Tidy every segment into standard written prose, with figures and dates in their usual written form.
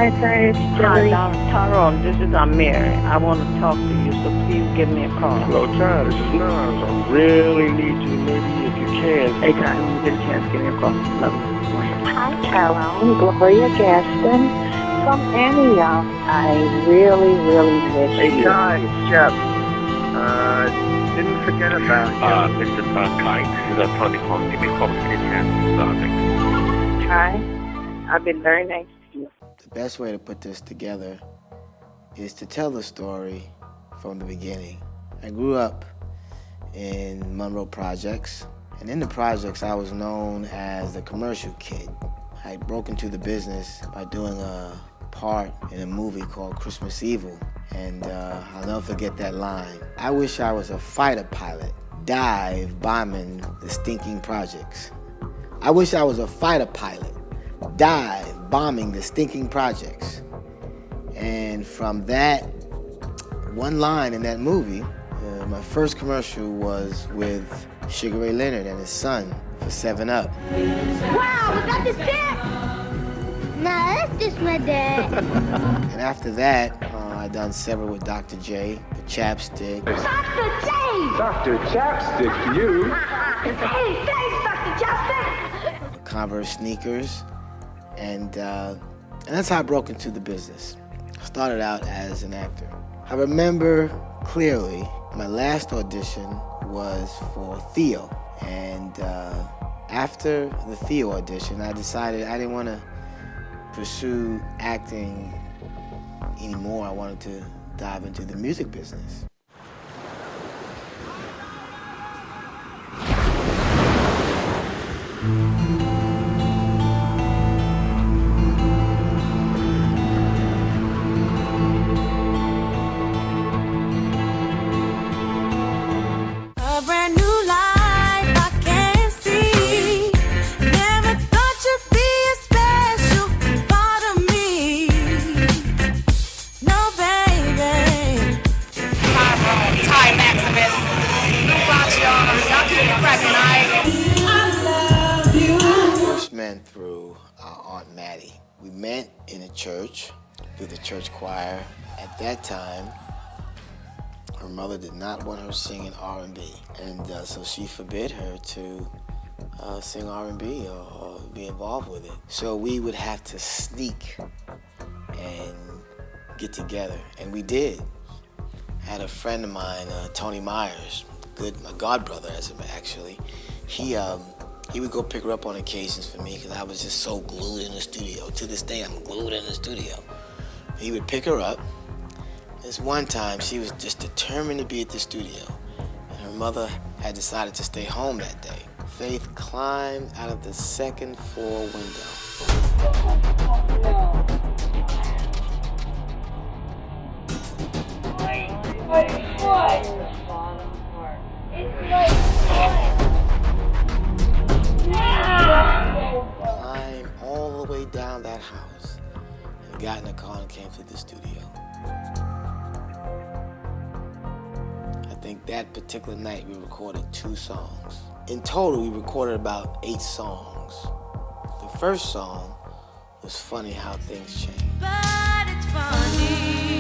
Hi, Tyrone. Tyrone, this is Amir. I want to talk to you, so please give me a call. Hello, Ty. This is Nas. I really need you, maybe if you can. Hey, Ty, when you get a chance, give me a call. Love you. Hi, Tyrone. Gloria Gaston from Antioch. I really, really miss Hey, you. Ty, it's Jeff. Didn't forget about you. Mr. Kite, this is Tony calling. Give me a call when you get a chance. Hi. I've been very nice to you. The best way to put this together is to tell the story from the beginning. I grew up in Monroe Projects, and in the projects I was known as the commercial kid. I broke into the business by doing a part in a movie called Christmas Evil, and I'll never forget that line. I wish I was a fighter pilot, dive bombing the stinking projects. I wish I was a fighter pilot, dive bombing the stinking projects. And from that one line in that movie, my first commercial was with Sugar Ray Leonard and his son for 7-Up. Wow, was that the stick? Nah, that's just my dad. And after that, I've done several with Dr. J, the Chapstick. Dr. J! Dr. Chapstick to you. Hey, thanks, Dr. Chapstick! Converse sneakers, and that's how I broke into the business. I started out as an actor. I remember clearly my last audition was for Theo, and after the Theo audition, I decided I didn't want to pursue acting anymore. I wanted to dive into the music business. A brand new life I can't see. Never thought you'd be a special part of me. No, baby. Ty Maximus. New box, y'all. Y'all keep it cracking, I love you. I first met through our Aunt Maddie. We met in a church, through the church choir. At that time, her mother did not want her singing R&B, and so she forbid her to sing R&B or be involved with it. So we would have to sneak and get together, and we did. I had a friend of mine, Tony Myers, my god brother, actually. He would go pick her up on occasions for me because I was just so glued in the studio. To this day, I'm glued in the studio. He would pick her up. This one time, she was just determined to be at the studio, and her mother had decided to stay home that day. Faith climbed out of the second floor climbed all the way down that house, and got in the car and came to the studio. I think that particular night we recorded 2 songs. In total, we recorded about 8 songs. The first song was Funny How Things Change. But it's funny.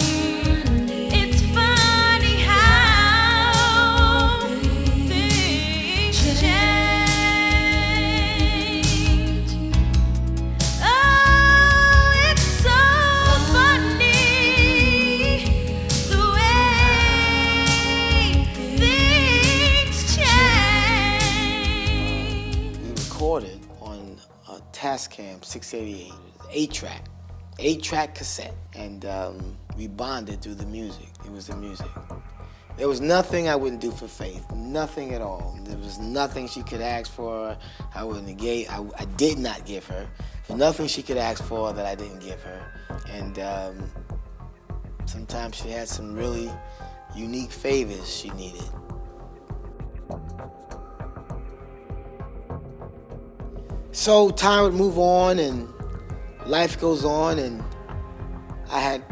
It's funny how things change. Oh, it's so funny the way things change. We recorded on a Tascam 688, 8-track cassette, and we bonded through the music. It was the music. There was nothing I wouldn't do for Faith, nothing at all. There was nothing she could ask for I did not give her. There was nothing she could ask for that I didn't give her. And sometimes she had some really unique favors she needed. So time would move on and life goes on, and I had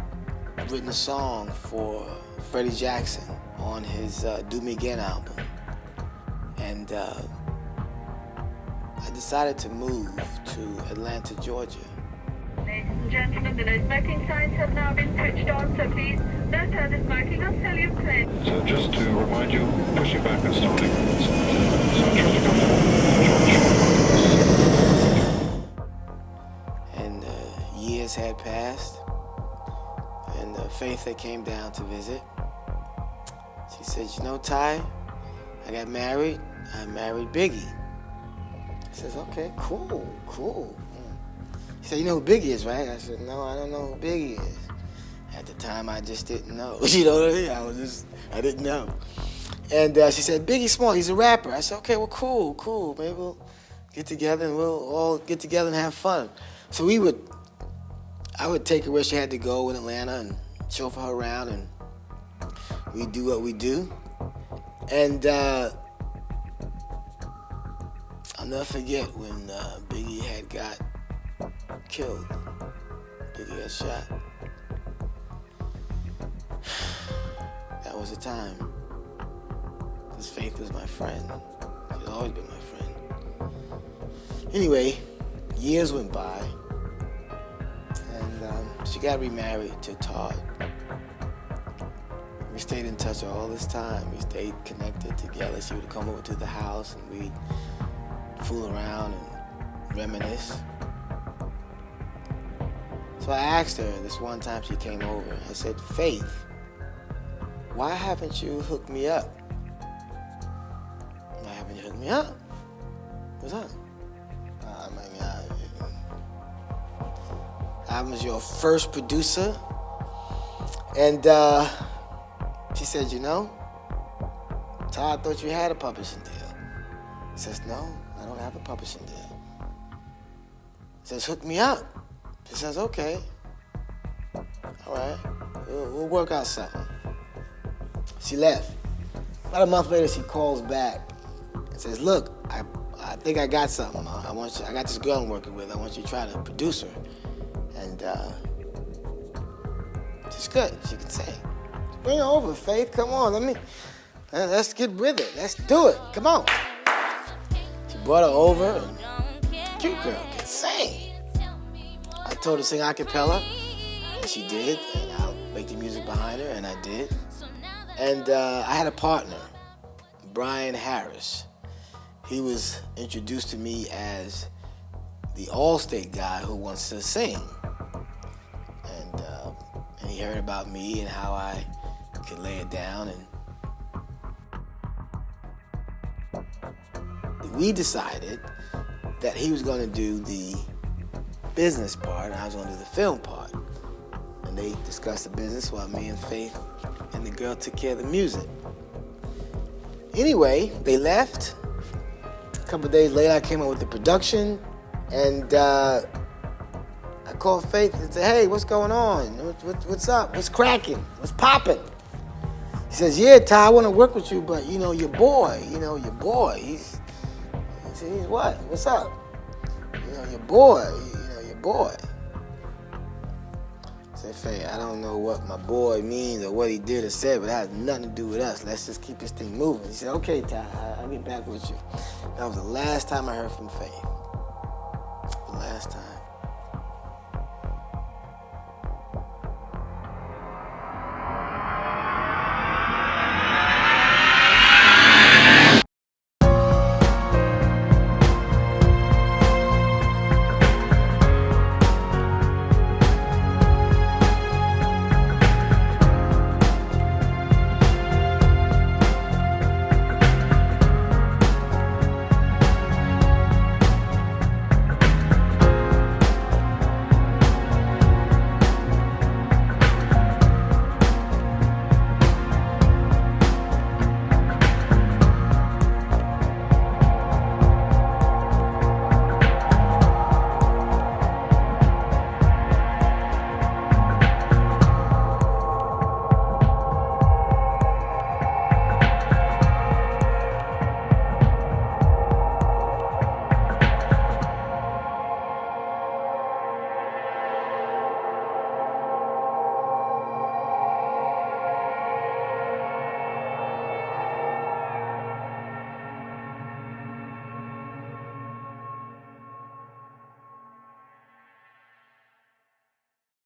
written a song for Freddie Jackson on his Do Me Again album. And I decided to move to Atlanta, Georgia. Ladies and gentlemen, the no smoking signs have now been switched on, so please no further smoking until you've cleared. So just to remind you, pushing back and starting. So traffic on 4, And years had passed, and Faith had came down to visit. She said, you know, Ty, I got married. I married Biggie. I says, okay, cool. She said, you know who Biggie is, right? I said, no, I don't know who Biggie is. At the time, I just didn't know. You know what I mean? I didn't know. And she said, Biggie Small, he's a rapper. I said, okay, well, cool. Maybe we'll get together and we'll all get together and have fun. So I would take her where she had to go in Atlanta and chauffeur her around, and we do what we do. And I'll never forget when Biggie had got killed. Biggie got shot. That was the time. Because Faith was my friend. She's always been my friend. Anyway, years went by, and she got remarried to Todd. We stayed in touch all this time. We stayed connected together. She would come over to the house, and we'd fool around and reminisce. So I asked her this one time she came over. I said, Faith, why haven't you hooked me up? Why haven't you hooked me up? What's up? I was your first producer. And she said, you know, Todd thought you had a publishing deal. He says, no, I don't have a publishing deal. He says, hook me up. She says, okay. All right, we'll work out something. She left. About a month later, she calls back and says, look, I think I got something. I got this girl I'm working with. I want you to try to produce her. And she's good. She can sing. Bring her over, Faith. Come on, let's get with it. Let's do it. Come on. She brought her over. And cute girl can sing. I told her to sing a cappella, and she did. And I'll make the music behind her, and I did. And I had a partner, Brian Harris. He was introduced to me as the Allstate guy who wants to sing. And he heard about me and how I could lay it down. And we decided that he was going to do the business part and I was going to do the film part. And they discussed the business while me and Faith and the girl took care of the music. Anyway, they left. A couple of days later, I came up with the production, and I called Faith and said, hey, what's going on? What's up? What's cracking? What's popping? He says, yeah, Ty, I want to work with you, but, your boy, he's what? What's up? Your boy. I said, Faye, I don't know what my boy means or what he did or said, but that has nothing to do with us. Let's just keep this thing moving. He said, okay, Ty, I'll get back with you. That was the last time I heard from Faye. The last time.